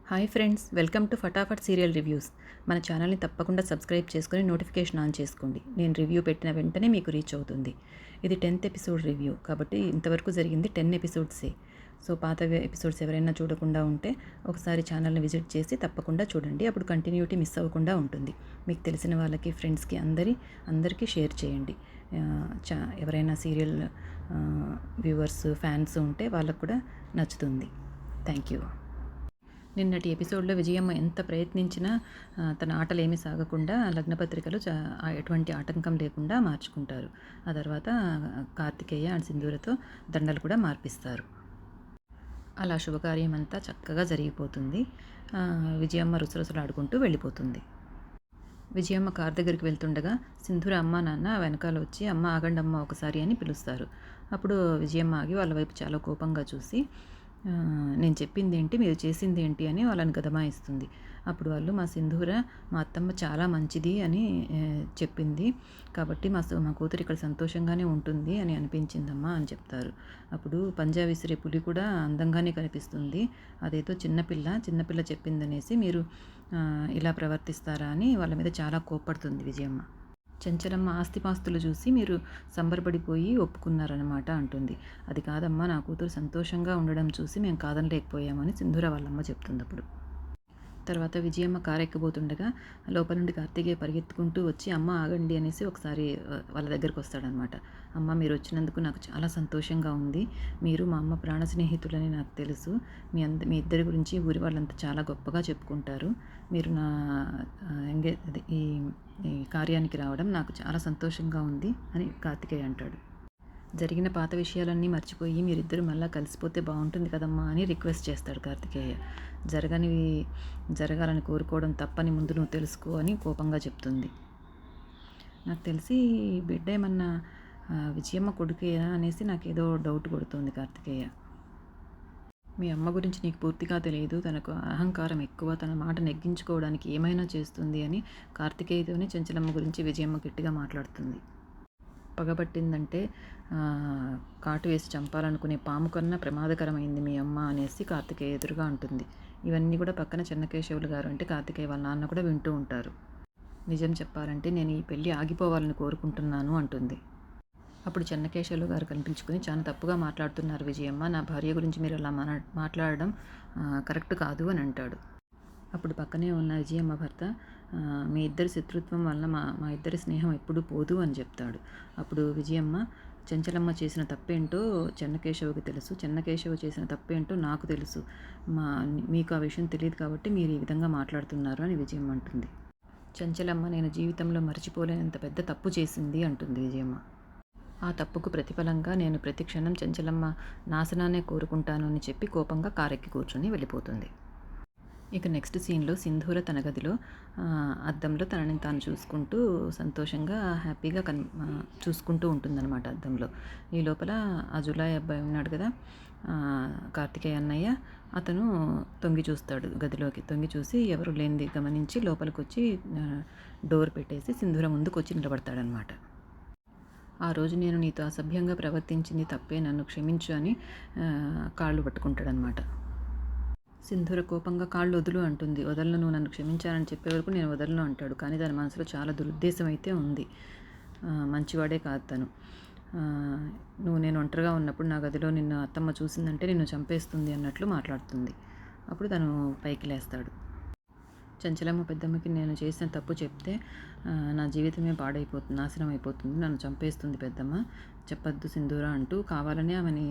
Hi friends, welcome to Fatafat serial reviews. మన ఛానల్ని తప్పకుండా సబ్స్క్రైబ్ చేసుకొని నోటిఫికేషన్ ఆన్ చేసుకోండి. నేను రివ్యూ పెట్టిన వెంటనే మీకు రీచ్ అవుతుంది. ఇది 10th ఎపిసోడ్ రివ్యూ కాబట్టి ఇంతవరకు జరిగింది 10 ఎపిసోడ్సే. సో పాత ఎపిసోడ్స్ ఎవరైనా చూడకుండా ఉంటే ఒకసారి ఛానల్ని విజిట్ చేసి తప్పకుండా చూడండి. అప్పుడు కంటిన్యూటీ మిస్ అవ్వకుండా ఉంటుంది. మీకు తెలిసిన వాళ్ళకి, ఫ్రెండ్స్కి అందరికీ షేర్ చేయండి. ఎవరైనా సీరియల్ వ్యూవర్స్, ఫ్యాన్స్ ఉంటే వాళ్ళకు కూడా నచ్చుతుంది. Thank you. నిన్నటి ఎపిసోడ్లో విజయమ్మ ఎంత ప్రయత్నించినా తన ఆటలేమీ సాగకుండా లగ్నపత్రికలు ఎటువంటి ఆటంకం లేకుండా మార్చుకుంటారు. ఆ తర్వాత కార్తికేయ అండ్ సింధూరతో దండలు కూడా మార్పిస్తారు. అలా శుభకార్యం అంతా చక్కగా జరిగిపోతుంది. విజయమ్మ రుసరుసలాడుకుంటూ వెళ్ళిపోతుంది. విజయమ్మ కార్ దగ్గరికి వెళ్తుండగా సింధూర అమ్మ నాన్న వెనకాల వచ్చి అమ్మ ఆగండి అమ్మ ఒకసారి అని పిలుస్తారు. అప్పుడు విజయమ్మ ఆగి వాళ్ళ వైపు చాలా కోపంగా చూసి నేను చెప్పింది ఏంటి, మీరు చేసింది ఏంటి అని వాళ్ళని గదమాయిస్తుంది. అప్పుడు వాళ్ళు మా సింధూర మా అత్తమ్మ చాలా మంచిది అని చెప్పింది, కాబట్టి మా కూతురు ఇక్కడ సంతోషంగానే ఉంటుంది అని అనిపించిందమ్మా అని చెప్తారు. అప్పుడు పంజా విసిరే పులి కూడా అందంగానే కనిపిస్తుంది, అదేదో చిన్నపిల్ల చెప్పిందనేసి మీరు ఇలా ప్రవర్తిస్తారా అని వాళ్ళ మీద చాలా కోప్పడుతుంది విజయమ్మ. చెంచలమ్మ ఆస్తిపాస్తులు చూసి మీరు సంబరపడిపోయి ఒప్పుకున్నారనమాట అంటుంది. అది కాదమ్మా, నా కూతురు సంతోషంగా ఉండడం చూసి మేము కాదనలేకపోయామని సింధూర వాళ్ళమ్మ చెప్తుంది. అప్పుడు తర్వాత విజయమ్మ కారు ఎక్కబోతుండగా లోపల నుండి కార్తికేయ పరిగెత్తుకుంటూ వచ్చి అమ్మ ఆగండి అనేసి ఒకసారి వాళ్ళ దగ్గరికి వస్తాడనమాట. అమ్మ, మీరు వచ్చినందుకు నాకు చాలా సంతోషంగా ఉంది. మీరు మా అమ్మ ప్రాణ స్నేహితులని నాకు తెలుసు. మీ ఇద్దరి గురించి ఊరి వాళ్ళంతా చాలా గొప్పగా చెప్పుకుంటారు. మీరు నా ఈ కార్యానికి రావడం నాకు చాలా సంతోషంగా ఉంది అని కార్తికేయ అంటాడు. జరిగిన పాత విషయాలన్నీ మర్చిపోయి మీరిద్దరూ మళ్ళీ కలిసిపోతే బాగుంటుంది కదమ్మా అని రిక్వెస్ట్ చేస్తాడు కార్తికేయ. జరగనివి జరగాలని కోరుకోవడం తప్పని ముందు నువ్వు తెలుసుకో అని కోపంగా చెప్తుంది. నాకు తెలిసి బిడ్డ ఏమన్నా విజయమ్మ కొడుకేనా అనేసి నాకేదో డౌట్ కొడుతుంది కార్తికేయ. మీ అమ్మ గురించి నీకు పూర్తిగా తెలియదు, తనకు అహంకారం ఎక్కువ, తన మాట నెగ్గించుకోవడానికి ఏమైనా చేస్తుంది అని కార్తికేయతోనే చెంచలమ్మ గురించి విజయమ్మ గట్టిగా మాట్లాడుతుంది. పగబట్టిందంటే కాటు వేసి చంపాలనుకునే పాము కన్నా ప్రమాదకరమైంది మీ అమ్మ అనేసి కార్తికేయ ఎదురుగా అంటుంది. ఇవన్నీ కూడా పక్కన చెన్నకేశవులు గారు అంటే కార్తికేయ వాళ్ళ నాన్న కూడా వింటూ ఉంటారు. నిజం చెప్పాలంటే నేను ఈ పెళ్ళి ఆగిపోవాలని కోరుకుంటున్నాను అంటుంది. అప్పుడు చెన్నకేశవులు గారు కనిపించుకుని చాలా తప్పుగా మాట్లాడుతున్నారు విజయమ్మ, నా భార్య గురించి మీరు అలా మాట్లాడడం కరెక్ట్ కాదు అని అంటాడు. అప్పుడు పక్కనే ఉన్న విజయమ్మ భర్త మీ ఇద్దరి శత్రుత్వం వల్ల మా ఇద్దరి స్నేహం ఎప్పుడూ పోదు అని చెప్తాడు. అప్పుడు విజయమ్మ, చెంచలమ్మ చేసిన తప్పేంటో చెన్నకేశవుకి తెలుసు, చెన్నకేశవ చేసిన తప్పేంటో నాకు తెలుసు, మీకు ఆ విషయం తెలియదు కాబట్టి మీరు ఈ విధంగా మాట్లాడుతున్నారు అని విజయమ్మ అంటుంది. చెంచలమ్మ నేను జీవితంలో మర్చిపోలేనంత పెద్ద తప్పు చేసింది అంటుంది విజయమ్మ. ఆ తప్పుకు ప్రతిఫలంగా నేను ప్రతి క్షణం చెంచలమ్మ నాశనాన్నే కోరుకుంటాను అని చెప్పి కోపంగా కారెక్కి కూర్చొని వెళ్ళిపోతుంది. ఇక నెక్స్ట్ సీన్లో సింధూర తన గదిలో అద్దంలో తనని తాను చూసుకుంటూ సంతోషంగా హ్యాపీగా చూసుకుంటూ ఉంటుందన్నమాట అద్దంలో. ఈ లోపల ఆ జులాయి అబ్బాయి ఉన్నాడు కదా, కార్తికేయ అన్నయ్య, అతను తొంగి చూస్తాడు గదిలోకి. తొంగి చూసి ఎవరు లేనిది గమనించి లోపలికి వచ్చి డోర్ పెట్టేసి సింధూర ముందుకు వచ్చి నిలబడతాడనమాట. ఆ రోజు నేను నీతో అసభ్యంగా ప్రవర్తించింది తప్పే, నన్ను క్షమించు అని కాళ్ళు పట్టుకుంటాడనమాట. సింధూర కోపంగా కాళ్ళు వదులు అంటుంది. వదలను, నువ్వు నన్ను క్షమించాలని చెప్పే వరకు నేను వదలను అంటాడు. కానీ తన మనసులో చాలా దురుద్దేశం అయితే ఉంది. మంచివాడే కాదు తను. నేను ఒంటరిగా ఉన్నప్పుడు నా గదిలో నిన్ను అత్తమ్మ చూసిందంటే నిన్ను చంపేస్తుంది అన్నట్లు మాట్లాడుతుంది. అప్పుడు తను పైకి లేస్తాడు. చెంచలమ్మ పెద్దమ్మకి నేను చేసిన తప్పు చెప్తే నా జీవితమే పాడైపోతుంది, నాశనం అయిపోతుంది, నన్ను చంపేస్తుంది పెద్దమ్మ, చెప్పొద్దు సింధూర అంటూ కావాలనే ఆమెని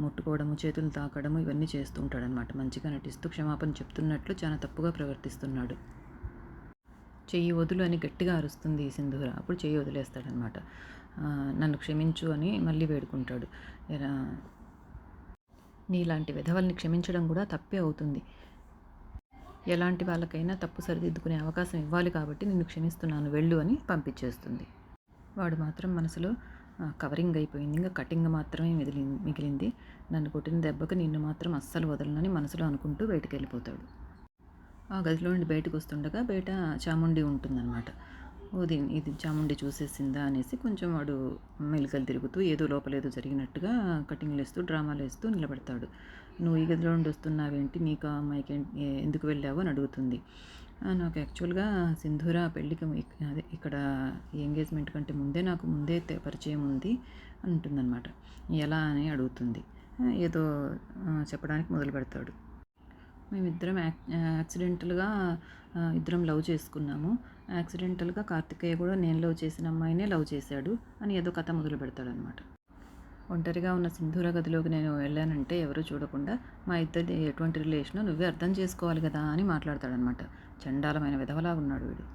ముట్టుకోవడము, చేతులు తాకడము ఇవన్నీ చేస్తూ ఉంటాడనమాట. మంచిగా నటిస్తూ క్షమాపణ చెప్తున్నట్లు చాలా తప్పుగా ప్రవర్తిస్తున్నాడు. చెయ్యి వదులు అని గట్టిగా అరుస్తుంది సింధూర. అప్పుడు చెయ్యి వదిలేస్తాడనమాట. నన్ను క్షమించు అని మళ్ళీ వేడుకుంటాడు. నీలాంటి విధవల్ని క్షమించడం కూడా తప్పే అవుతుంది, ఎలాంటి వాళ్ళకైనా తప్పు సరిదిద్దుకునే అవకాశం ఇవ్వాలి కాబట్టి నిన్ను క్షమిస్తున్నాను వెళ్ళు అని పంపించేస్తుంది. వాడు మాత్రం మనసులో కవరింగ్ అయిపోయింది, ఇంకా కటింగ్ మాత్రమే మిగిలింది, నన్ను కొట్టిన దెబ్బకు నిన్ను మాత్రం అస్సలు వదలనని మనసులో అనుకుంటూ బయటికి వెళ్ళిపోతాడు. ఆ గదిలో నుండి బయటకు వస్తుండగా బయట చాముండి ఉంటుందన్నమాట. ఇది చాముండి చూసేసిందా అనేసి కొంచెం వాడు మెలికలు తిరుగుతూ ఏదో లోపలేదో జరిగినట్టుగా కటింగ్లు వేస్తూ డ్రామాలు వేస్తూ నిలబడతాడు. నువ్వు ఈ గదిలో నుండి వస్తున్నావేంటి, నీకు ఆ అమ్మాయికి ఎందుకు వెళ్ళావు అని అడుగుతుంది. నాకు యాక్చువల్గా సింధూర పెళ్ళికి అదే ఇక్కడ ఎంగేజ్మెంట్ కంటే ముందే పరిచయం ఉంది అంటుందన్నమాట. ఎలా అని అడుగుతుంది. ఏదో చెప్పడానికి మొదలు పెడతాడు. మేమిద్దరం యాక్సిడెంటల్గా ఇద్దరం లవ్ చేసుకున్నాము. యాక్సిడెంటల్గా కార్తికేయ కూడా నేను లవ్ చేసిన అమ్మాయినే లవ్ చేశాడు అని ఏదో కథ మొదలు పెడతాడనమాట. ఒంటరిగా ఉన్న సింధూర గదిలోకి నేను వెళ్ళానంటే ఎవరూ చూడకుండా మా ఇద్దరిది ఎటువంటి రిలేషనో నువ్వే అర్థం చేసుకోవాలి కదా అని మాట్లాడతాడనమాట. చండాలమైన విధవలా ఉన్నాడు వీడు.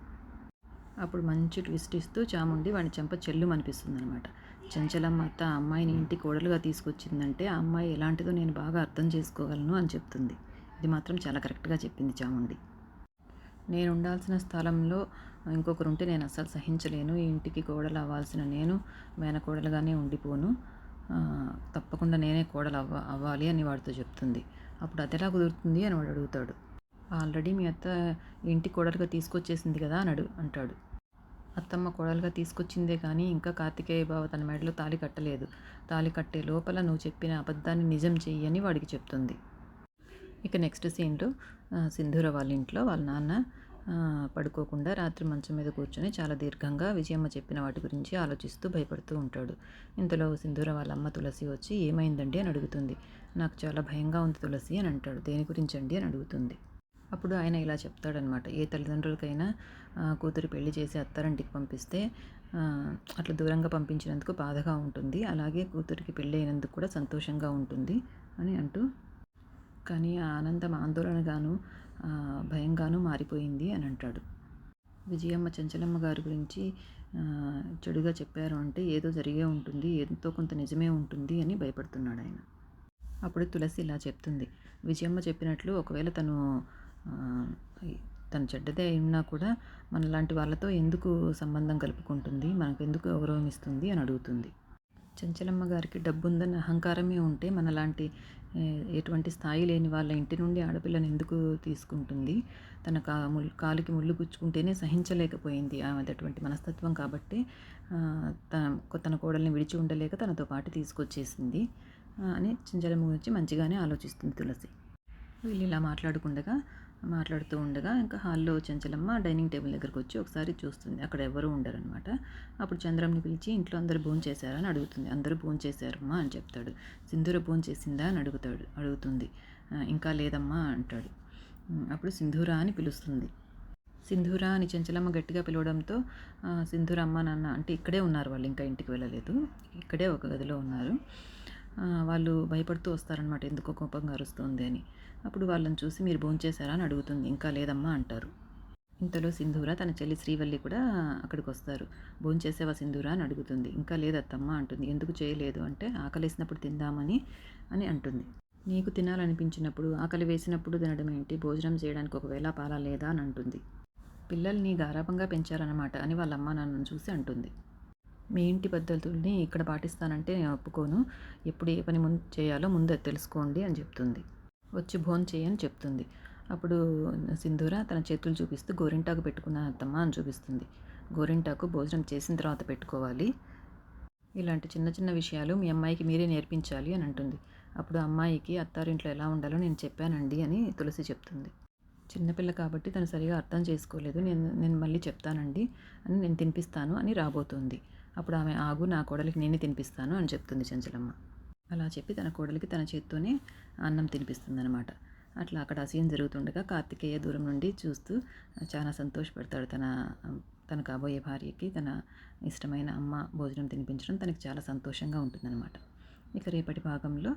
అప్పుడు మంచి ట్విస్ట్ ఇస్తూ చాముండి వాడిని చెంప చెల్లుమనిపిస్తుంది అనమాట. చెంచలమ్మ అత్త ఆ అమ్మాయిని ఇంటి కోడలుగా తీసుకొచ్చిందంటే ఆ అమ్మాయి ఎలాంటిదో నేను బాగా అర్థం చేసుకోగలను అని చెప్తుంది. ఇది మాత్రం చాలా కరెక్ట్గా చెప్పింది చాముండి. నేను ఉండాల్సిన స్థలంలో ఇంకొకరుంటే నేను అస్సలు సహించలేను. ఈ ఇంటికి కోడలు అవ్వాల్సిన నేను మేనకోడలుగానే ఉండిపోను. తప్పకుండా నేనే కోడలు అవ్వాలి అని వాడితో చెప్తుంది. అప్పుడు అదెలా కుదురుతుంది అని వాడు అడుగుతాడు. ఆల్రెడీ మీ అత్త ఇంటి కోడలుగా తీసుకొచ్చేసింది కదా అని అంటాడు. అత్తమ్మ కోడలుగా తీసుకొచ్చిందే కానీ ఇంకా కార్తికేయ బావ తన మెడలో తాళి కట్టలేదు. తాళి కట్టే లోపల నువ్వు చెప్పిన అబద్ధాన్ని నిజం చెయ్యి అని వాడికి చెప్తుంది. ఇక నెక్స్ట్ సీన్లో సింధూర వాళ్ళ ఇంట్లో వాళ్ళ నాన్న పడుకోకుండా రాత్రి మంచం మీద కూర్చొని చాలా దీర్ఘంగా విజయమ్మ చెప్పిన వాటి గురించి ఆలోచిస్తూ భయపడుతూ ఉంటాడు. ఇంతలో సింధూర వాళ్ళ అమ్మ తులసి వచ్చి ఏమైందండి అని అడుగుతుంది. నాకు చాలా భయంగా ఉంది తులసి అని అంటాడు. దేని గురించి అండి అని అడుగుతుంది. అప్పుడు ఆయన ఇలా చెప్తాడనమాట. ఏ తల్లిదండ్రులకైనా కూతురు పెళ్లి చేసి అత్తారింటికి పంపిస్తే అట్లా దూరంగా పంపించినందుకు బాధగా ఉంటుంది. అలాగే కూతురికి పెళ్ళి అయినందుకు కూడా సంతోషంగా ఉంటుంది అని అంటూ, కానీ ఆ ఆనందం ఆందోళనగాను భయంగాను మారిపోయింది అని అంటాడు. విజయమ్మ చెంచలమ్మ గారి గురించి చెడుగా చెప్పారు అంటే ఏదో జరిగే ఉంటుంది, ఎంతో కొంత నిజమే ఉంటుంది అని భయపడుతున్నాడు ఆయన. అప్పుడు తులసి ఇలా చెప్తుంది. విజయమ్మ చెప్పినట్లు ఒకవేళ తను చెడ్డదే అయినా కూడా మనలాంటి వాళ్ళతో ఎందుకు సంబంధం కలుపుకుంటుంది, మనకెందుకు గౌరవం ఇస్తుంది అని అడుగుతుంది. చెంచలమ్మ గారికి డబ్బు ఉందన్న అహంకారమే ఉంటే మనలాంటి ఎటువంటి స్థాయి లేని వాళ్ళ ఇంటి నుండి ఆడపిల్లని ఎందుకు తీసుకుంటుంది. తన కాలికి ముళ్ళు గుచ్చుకుంటేనే సహించలేకపోయింది ఆమెది అటువంటి మనస్తత్వం కాబట్టి తన కోడల్ని విడిచి ఉండలేక తనతో పాటు తీసుకొచ్చేసింది అని చెంచలమ్మ గురించి మంచిగానే ఆలోచిస్తుంది తులసి. వీళ్ళు ఇలా మాట్లాడుతూ ఉండగా ఇంకా హాల్లో చెంచలమ్మ డైనింగ్ టేబుల్ దగ్గరకు వచ్చి ఒకసారి చూస్తుంది. అక్కడ ఎవరు ఉండరనమాట. అప్పుడు చంద్రంని పిలిచి ఇంట్లో అందరూ భోంచేశారా అని అడుగుతుంది. అందరూ భోంచేశారమ్మా అని చెప్తాడు. సింధూర భోంచేసిందా అని అడుగుతుంది. ఇంకా లేదమ్మా అంటాడు. అప్పుడు సింధూర అని పిలుస్తుంది. సింధూర అని చెంచలమ్మ గట్టిగా పిలవడంతో సింధూర అమ్మ నాన్న అంటే ఇక్కడే ఉన్నారు, వాళ్ళు ఇంకా ఇంటికి వెళ్ళలేదు, ఇక్కడే ఒక గదిలో ఉన్నారు. వాళ్ళు భయపడుతూ వస్తారనమాట, ఎందుకో కోపంగా అరుస్తుంది అని. అప్పుడు వాళ్ళని చూసి మీరు భోంచేశారా అని అడుగుతుంది. ఇంకా లేదమ్మా అంటారు. ఇంతలో సింధూర తన చెల్లి శ్రీవల్లి కూడా అక్కడికి వస్తారు. భోంచేసేవా సింధూర అని అడుగుతుంది. ఇంకా లేదత్తమ్మ అంటుంది. ఎందుకు చేయలేదు అంటే ఆకలేసినప్పుడు తిందామని అని అంటుంది. నీకు తినాలనిపించినప్పుడు ఆకలి వేసినప్పుడు తినడం ఏంటి, భోజనం చేయడానికి ఒకవేళ పాల లేదా అని అంటుంది. పిల్లల్ని గారాబంగా పెంచారన్నమాట అని వాళ్ళ అమ్మ నాన్నను చూసి అంటుంది. మీ ఇంటి పద్ధతుల్ని ఇక్కడ పాటిస్తానంటే నేను ఒప్పుకోను, ఎప్పుడు ఏ పని చేయాలో ముందే తెలుసుకోండి అని చెప్తుంది. వచ్చి భోజనం చేయని చెప్తుంది. అప్పుడు సింధూర తన చేతులు చూపిస్తూ గోరింటాకు పెట్టుకున్నాను అత్తమ్మ అని చూపిస్తుంది. గోరింటాకు భోజనం చేసిన తర్వాత పెట్టుకోవాలి, ఇలాంటి చిన్న చిన్న విషయాలు మీ అమ్మాయికి మీరే నేర్పించాలి అని అంటుంది. అప్పుడు అమ్మాయికి అత్తారింట్లో ఎలా ఉండాలో నేను చెప్పానండి అని తులసి చెప్తుంది. చిన్నపిల్ల కాబట్టి తను సరిగా అర్థం చేసుకోలేదు, నేను మళ్ళీ చెప్తానండి అని నేను తినిపిస్తాను అని రాబోతుంది. అప్పుడు ఆమె ఆగు, నా కోడలికి నేనే తినిపిస్తాను అని చెప్తుంది చెంచలమ్మ. అలా చెప్పి తన కోడలికి తన చేత్తోనే అన్నం తినిపిస్తుందనమాట. అట్లా అక్కడ ఆ సీన్ జరుగుతుండగా కార్తికేయ దూరం నుండి చూస్తూ చాలా సంతోషపడతాడు. తన కాబోయే భార్యకి తన ఇష్టమైన అమ్మ భోజనం తినిపించడం తనకి చాలా సంతోషంగా ఉంటుందన్నమాట. ఇక రేపటి భాగంలో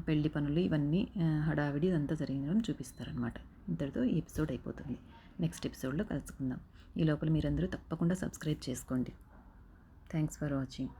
పెళ్లి పనులు ఇవన్నీ హడావిడి ఇదంతా జరిగిన చూపిస్తారనమాట. ఇంతటితో ఈ ఎపిసోడ్ అయిపోతుంది. నెక్స్ట్ ఎపిసోడ్లో కలుసుకుందాం. ఈ లోపల మీరందరూ తప్పకుండా సబ్స్క్రైబ్ చేసుకోండి. Thanks for watching.